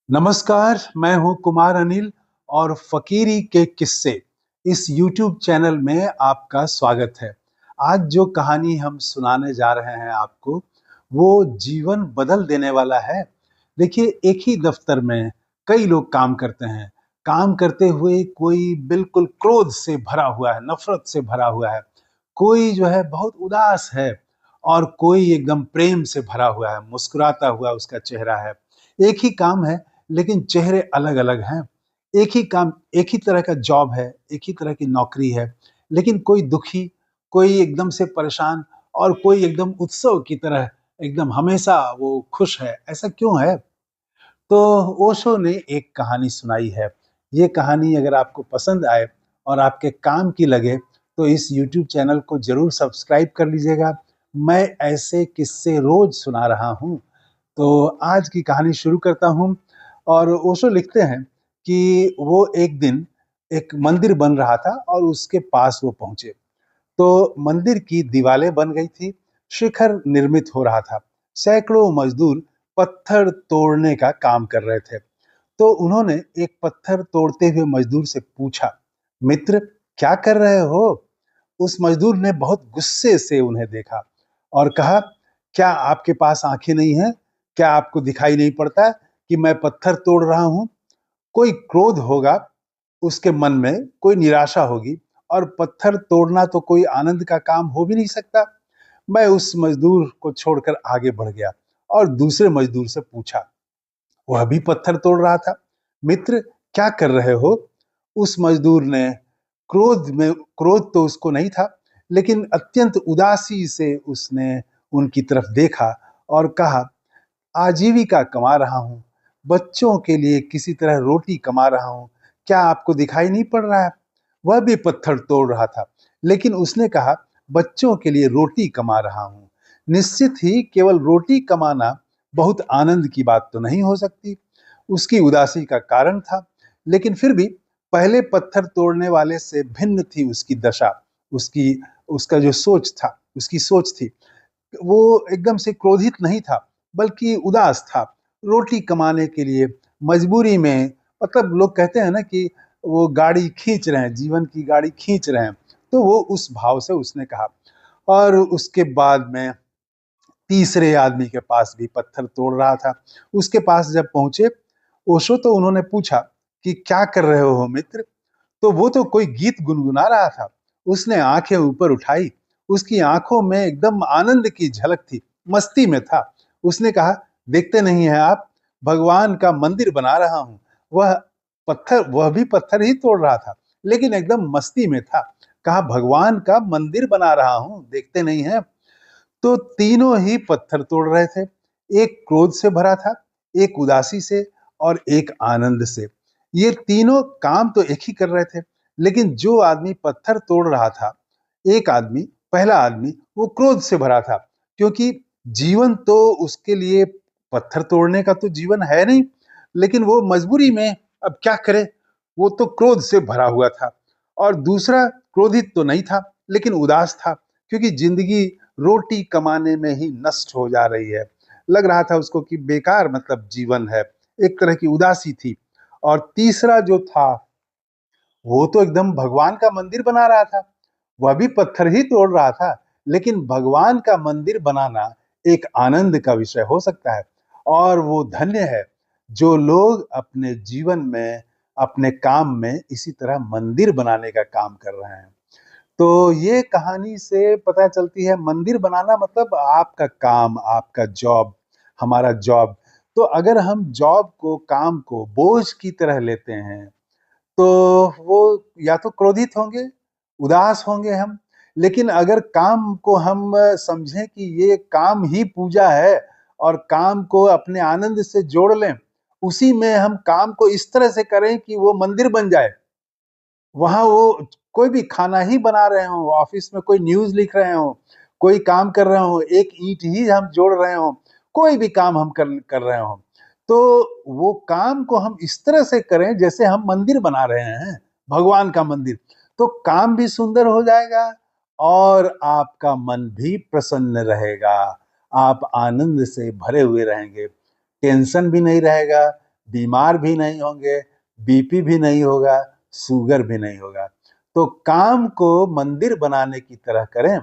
नमस्कार, मैं हूं कुमार अनिल और फकीरी के किस्से इस YouTube चैनल में आपका स्वागत है। आज जो कहानी हम सुनाने जा रहे हैं आपको, वो जीवन बदल देने वाला है। देखिए, एक ही दफ्तर में कई लोग काम करते हैं। काम करते हुए कोई बिल्कुल क्रोध से भरा हुआ है, नफरत से भरा हुआ है। कोई जो है बहुत उदास है और कोई एकदम प्रेम से भरा हुआ है, मुस्कुराता हुआ उसका चेहरा है। एक ही काम है लेकिन चेहरे अलग-अलग हैं। एक ही काम, एक ही तरह का जॉब है, एक ही तरह की नौकरी है, लेकिन कोई दुखी, कोई एकदम से परेशान और कोई एकदम उत्सव की तरह एकदम हमेशा वो खुश है। ऐसा क्यों है? तो ओशो ने एक कहानी सुनाई है। ये कहानी अगर आपको पसंद आए और आपके काम की लगे, तो इस YouTube चैनल को ज़रूर सब्सक्राइब कर लीजिएगा। मैं ऐसे किस्से रोज़ सुना रहा हूँ। तो आज की कहानी शुरू करता हूँ और ओशो लिखते हैं कि वो एक दिन एक मंदिर बन रहा था और उसके पास वो पहुंचे। तो मंदिर की दीवारें बन गई थी, शिखर निर्मित हो रहा था। सैकड़ों मजदूर पत्थर तोड़ने का काम कर रहे थे। तो उन्होंने एक पत्थर तोड़ते हुए मजदूर से पूछा, मित्र, क्या कर रहे हो? उस मजदूर ने बहुत गुस्से से उन्हें देखा और कहा, क्या आपके पास आंखें नहीं हैं? क्या आपको दिखाई नहीं पड़ता कि मैं पत्थर तोड़ रहा हूं? कोई क्रोध होगा उसके मन में, कोई निराशा होगी, और पत्थर तोड़ना तो कोई आनंद का काम हो भी नहीं सकता। मैं उस मजदूर को छोड़कर आगे बढ़ गया और दूसरे मजदूर से पूछा, वह भी पत्थर तोड़ रहा था, मित्र, क्या कर रहे हो? उस मजदूर ने क्रोध तो उसको नहीं था, लेकिन अत्यंत उदासी से उसने उनकी तरफ देखा और कहा, आजीविका कमा रहा हूँ, बच्चों के लिए किसी तरह रोटी कमा रहा हूँ, क्या आपको दिखाई नहीं पड़ रहा है? वह भी पत्थर तोड़ रहा था, लेकिन उसने कहा, बच्चों के लिए रोटी कमा रहा हूँ। निश्चित ही केवल रोटी कमाना बहुत आनंद की बात तो नहीं हो सकती। उसकी उदासी का कारण था, लेकिन फिर भी पहले पत्थर तोड़ने वाले से भिन्न थी उसकी दशा। उसकी उसका जो सोच था, उसकी सोच थी, वो एकदम से क्रोधित नहीं था, बल्कि उदास था। रोटी कमाने के लिए मजबूरी में, मतलब लोग कहते हैं ना कि वो गाड़ी खींच रहे हैं, जीवन की गाड़ी खींच रहे हैं, तो वो उस भाव से उसने कहा। और उसके बाद में तीसरे आदमी के पास भी पत्थर तोड़ रहा था। उसके पास जब पहुंचे ओशो, तो उन्होंने पूछा कि क्या कर रहे हो मित्र? तो वो तो कोई गीत गुनगुना रहा था। उसने आंखें ऊपर उठाई, उसकी आंखों में एकदम आनंद की झलक थी, मस्ती में था। उसने कहा, देखते नहीं है आप, भगवान का मंदिर बना रहा हूं। वह भी पत्थर ही तोड़ रहा था, लेकिन एकदम मस्ती में था। कहा, भगवान का मंदिर बना रहा हूं, देखते नहीं है? तो तीनों ही पत्थर तोड़ रहे थे। एक क्रोध से भरा था, एक उदासी से और एक आनंद से। ये तीनों काम तो एक ही कर रहे थे, लेकिन जो आदमी पत्थर तोड़ रहा था, एक आदमी, पहला आदमी, वो क्रोध से भरा था, क्योंकि जीवन तो उसके लिए पत्थर तोड़ने का तो जीवन है नहीं, लेकिन वो मजबूरी में अब क्या करे, वो तो क्रोध से भरा हुआ था। और दूसरा क्रोधित तो नहीं था, लेकिन उदास था, क्योंकि जिंदगी रोटी कमाने में ही नष्ट हो जा रही है। लग रहा था उसको कि बेकार मतलब जीवन है। एक तरह की उदासी थी। और तीसरा जो था, वो तो एकदम भगवान का मंदिर बना रहा था। वह भी पत्थर ही तोड़ रहा था, लेकिन भगवान का मंदिर बनाना एक आनंद का विषय हो सकता है। और वो धन्य है जो लोग अपने जीवन में, अपने काम में इसी तरह मंदिर बनाने का काम कर रहे हैं। तो ये कहानी से पता चलती है, मंदिर बनाना मतलब आपका काम, आपका जॉब, हमारा जॉब। तो अगर हम जॉब को, काम को बोझ की तरह लेते हैं, तो वो या तो क्रोधित होंगे, उदास होंगे हम। लेकिन अगर काम को हम समझें कि ये काम ही पूजा है और काम को अपने आनंद से जोड़ लें, उसी में हम काम को इस तरह से करें कि वो मंदिर बन जाए। वहाँ वो कोई भी खाना ही बना रहे हों, ऑफिस में कोई न्यूज़ लिख रहे हों, कोई काम कर रहे हों, एक ईंट ही हम जोड़ रहे हों, कोई भी काम हम कर कर रहे हों, तो वो काम को हम इस तरह से करें जैसे हम मंदिर बना रहे हैं, भगवान का मंदिर। तो काम भी सुंदर हो जाएगा और आपका मन भी प्रसन्न रहेगा। आप आनंद से भरे हुए रहेंगे, टेंशन भी नहीं रहेगा, बीमार भी नहीं होंगे, बीपी भी नहीं होगा, शुगर भी नहीं होगा। तो काम को मंदिर बनाने की तरह करें,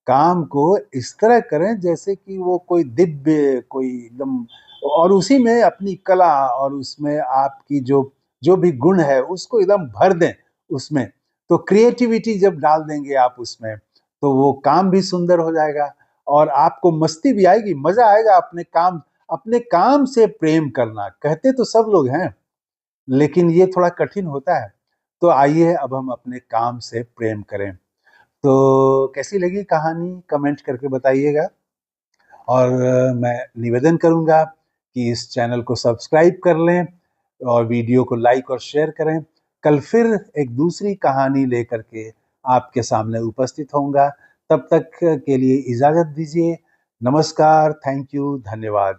काम को इस तरह करें जैसे कि वो कोई दिव्य, कोई एकदम, और उसी में अपनी कला और उसमें आपकी जो जो भी गुण है उसको एकदम भर दें उसमें। तो क्रिएटिविटी जब डाल देंगे आप उसमें, तो वो काम भी सुंदर हो जाएगा और आपको मस्ती भी आएगी, मजा आएगा। अपने काम से प्रेम करना कहते तो सब लोग हैं, लेकिन ये थोड़ा कठिन होता है। तो आइए अब हम अपने काम से प्रेम करें। तो कैसी लगी कहानी, कमेंट करके बताइएगा। और मैं निवेदन करूंगा कि इस चैनल को सब्सक्राइब कर लें और वीडियो को लाइक और शेयर करें। कल फिर एक दूसरी कहानी लेकर के आपके सामने उपस्थित होऊंगा। तब तक के लिए इजाजत दीजिए। नमस्कार, थैंक यू, धन्यवाद।